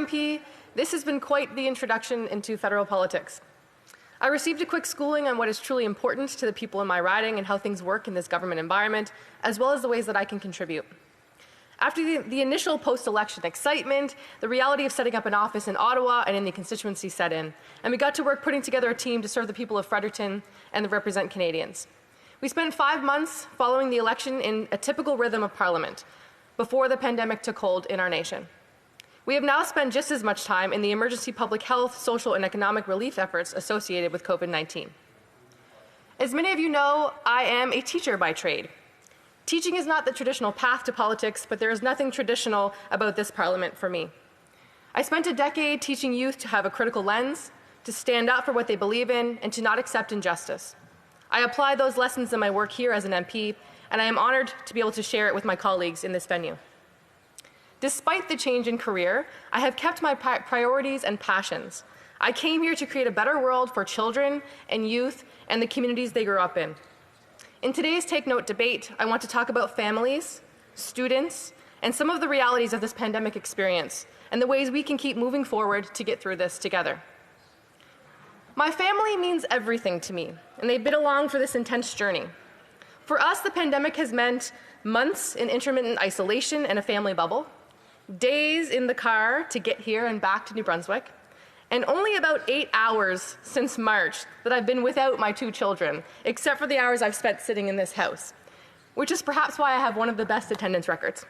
MP, this has been quite the introduction into federal politics. I received a quick schooling on what is truly important to the people in my riding and how things work in this government environment, as well as the ways that I can contribute. After the initial post-election excitement, the reality of setting up an office in Ottawa and in the constituency set in, and we got to work putting together a team to serve the people of Fredericton and to represent Canadians. We spent 5 months following the election in a typical rhythm of Parliament before the pandemic took hold in our nation. We have now spent just as much time in the emergency public health, social, and economic relief efforts associated with COVID-19. As many of you know, I am a teacher by trade. Teaching is not the traditional path to politics, but there is nothing traditional about this Parliament for me. I spent a decade teaching youth to have a critical lens, to stand up for what they believe in, and to not accept injustice. I apply those lessons in my work here as an MP, and I am honored to be able to share it with my colleagues in this venue. Despite the change in career, I have kept my priorities and passions. I came here to create a better world for children and youth and the communities they grew up in. In today's Take Note debate, I want to talk about families, students, and some of the realities of this pandemic experience and the ways we can keep moving forward to get through this together. My family means everything to me, and they've been along for this intense journey. For us, the pandemic has meant months in intermittent isolation and a family bubble, days in the car to get here and back to New Brunswick, and only about 8 hours since March that I've been without my 2 children, except for the hours I've spent sitting in this house, which is perhaps why I have one of the best attendance records.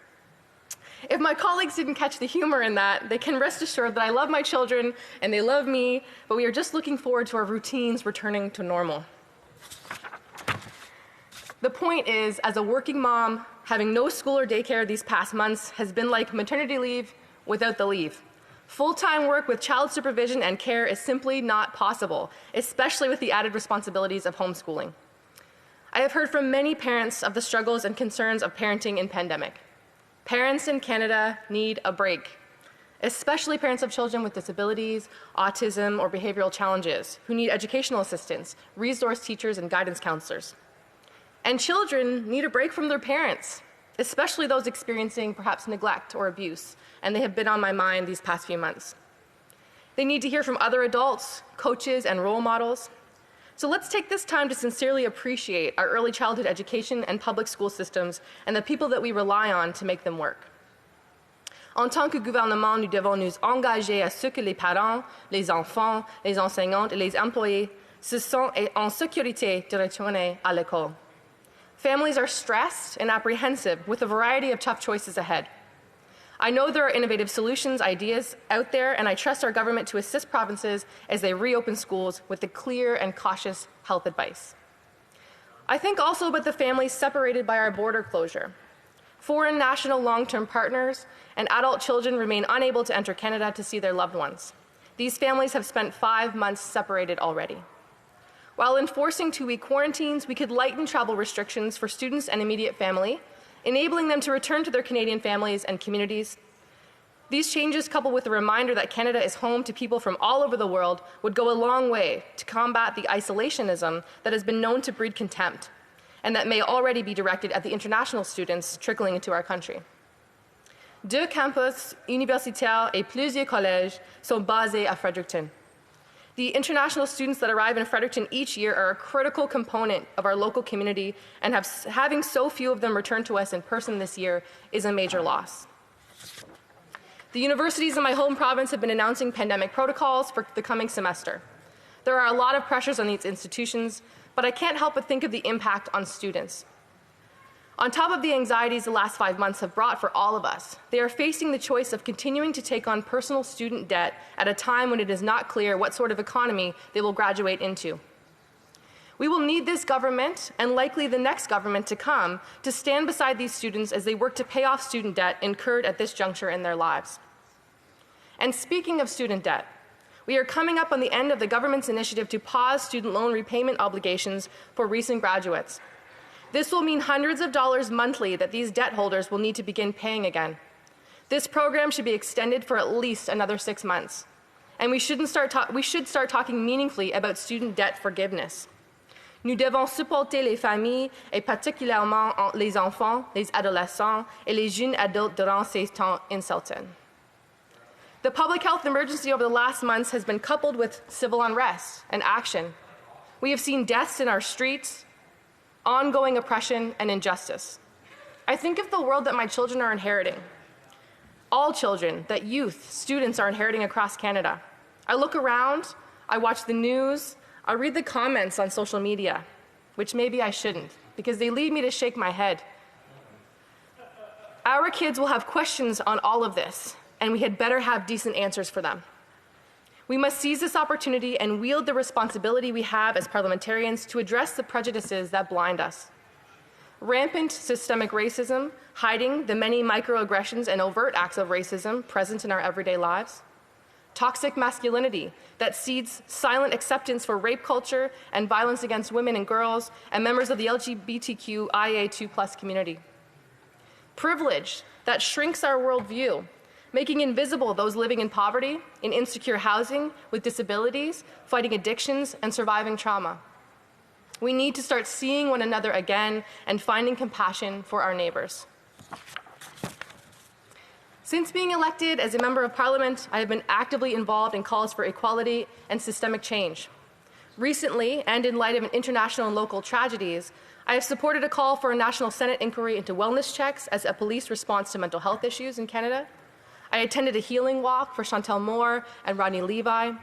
If my colleagues didn't catch the humor in that, they can rest assured that I love my children and they love me, but we are just looking forward to our routines returning to normal. The point is, as a working mom, having no school or daycare these past months has been like maternity leave without the leave. Full-time work with child supervision and care is simply not possible, especially with the added responsibilities of homeschooling. I have heard from many parents of the struggles and concerns of parenting in pandemic. Parents in Canada need a break, especially parents of children with disabilities, autism, or behavioral challenges, who need educational assistance, resource teachers, and guidance counselors. And children need a break from their parents, especially those experiencing perhaps neglect or abuse, and they have been on my mind these past few months. They need to hear from other adults, coaches, and role models. So let's take this time to sincerely appreciate our early childhood education and public school systems and the people that we rely on to make them work. En tant que gouvernement, nous devons nous engager à ce que les parents, les enfants, les enseignantes et les employés se sentent en sécurité de retourner à l'école. Families are stressed and apprehensive with a variety of tough choices ahead. I know there are innovative solutions, ideas out there, and I trust our government to assist provinces as they reopen schools with the clear and cautious health advice. I think also about the families separated by our border closure. Foreign national long-term partners and adult children remain unable to enter Canada to see their loved ones. These families have spent 5 months separated already. While enforcing 2-week quarantines, we could lighten travel restrictions for students and immediate family, enabling them to return to their Canadian families and communities. These changes, coupled with the reminder that Canada is home to people from all over the world, would go a long way to combat the isolationism that has been known to breed contempt, and that may already be directed at the international students trickling into our country. 2 campus universitaires et plusieurs collèges sont basés à Fredericton. The international students that arrive in Fredericton each year are a critical component of our local community, and having so few of them return to us in person this year is a major loss. The universities in my home province have been announcing pandemic protocols for the coming semester. There are a lot of pressures on these institutions, but I can't help but think of the impact on students. On top of the anxieties the last 5 months have brought for all of us, they are facing the choice of continuing to take on personal student debt at a time when it is not clear what sort of economy they will graduate into. We will need this government, and likely the next government to come, to stand beside these students as they work to pay off student debt incurred at this juncture in their lives. And speaking of student debt, we are coming up on the end of the government's initiative to pause student loan repayment obligations for recent graduates. This will mean hundreds of dollars monthly that these debt holders will need to begin paying again. This program should be extended for at least another 6 months. And we should start talking meaningfully about student debt forgiveness. Nous devons supporter les familles et particulièrement les enfants, les adolescents et les jeunes adultes durant ces temps incertains. The public health emergency over the last months has been coupled with civil unrest and action. We have seen deaths in our streets, ongoing oppression and injustice. I think of the world that my children are inheriting. All children, that youth, students are inheriting across Canada. I look around, I watch the news, I read the comments on social media, which maybe I shouldn't, because they lead me to shake my head. Our kids will have questions on all of this, and we had better have decent answers for them. We must seize this opportunity and wield the responsibility we have as parliamentarians to address the prejudices that blind us. Rampant systemic racism, hiding the many microaggressions and overt acts of racism present in our everyday lives. Toxic masculinity that seeds silent acceptance for rape culture and violence against women and girls and members of the LGBTQIA2+ community. Privilege that shrinks our worldview, making invisible those living in poverty, in insecure housing, with disabilities, fighting addictions, and surviving trauma. We need to start seeing one another again and finding compassion for our neighbors. Since being elected as a member of Parliament, I have been actively involved in calls for equality and systemic change. Recently, and in light of international and local tragedies, I have supported a call for a National Senate inquiry into wellness checks as a police response to mental health issues in Canada. I attended a healing walk for Chantel Moore and Rodney Levi.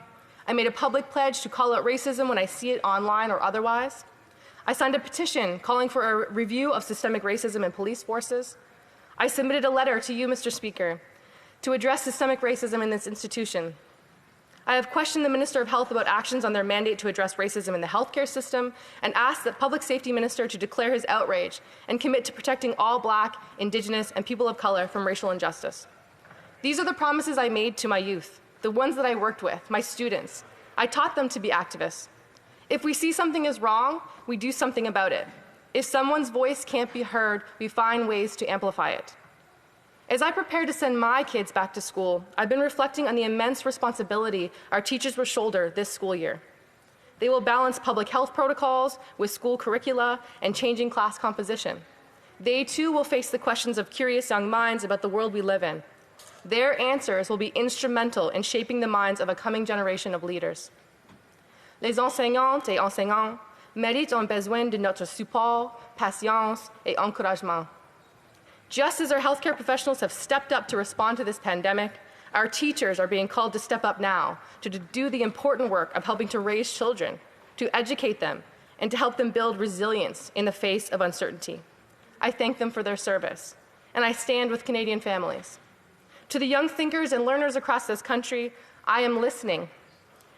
I made a public pledge to call out racism when I see it online or otherwise. I signed a petition calling for a review of systemic racism in police forces. I submitted a letter to you, Mr. Speaker, to address systemic racism in this institution. I have questioned the Minister of Health about actions on their mandate to address racism in the healthcare system and asked the Public Safety Minister to declare his outrage and commit to protecting all Black, Indigenous, and people of color from racial injustice. These are the promises I made to my youth, the ones that I worked with, my students. I taught them to be activists. If we see something is wrong, we do something about it. If someone's voice can't be heard, we find ways to amplify it. As I prepare to send my kids back to school, I've been reflecting on the immense responsibility our teachers will shoulder this school year. They will balance public health protocols with school curricula and changing class composition. They too will face the questions of curious young minds about the world we live in. Their answers will be instrumental in shaping the minds of a coming generation of leaders. Les enseignantes et enseignants méritent un besoin de notre support, patience et encouragement. Just as our healthcare professionals have stepped up to respond to this pandemic, our teachers are being called to step up now to do the important work of helping to raise children, to educate them, and to help them build resilience in the face of uncertainty. I thank them for their service, and I stand with Canadian families. To the young thinkers and learners across this country, I am listening.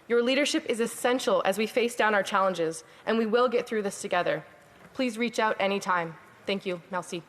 Your leadership is essential as we face down our challenges, and we will get through this together. Please reach out anytime. Thank you. Merci.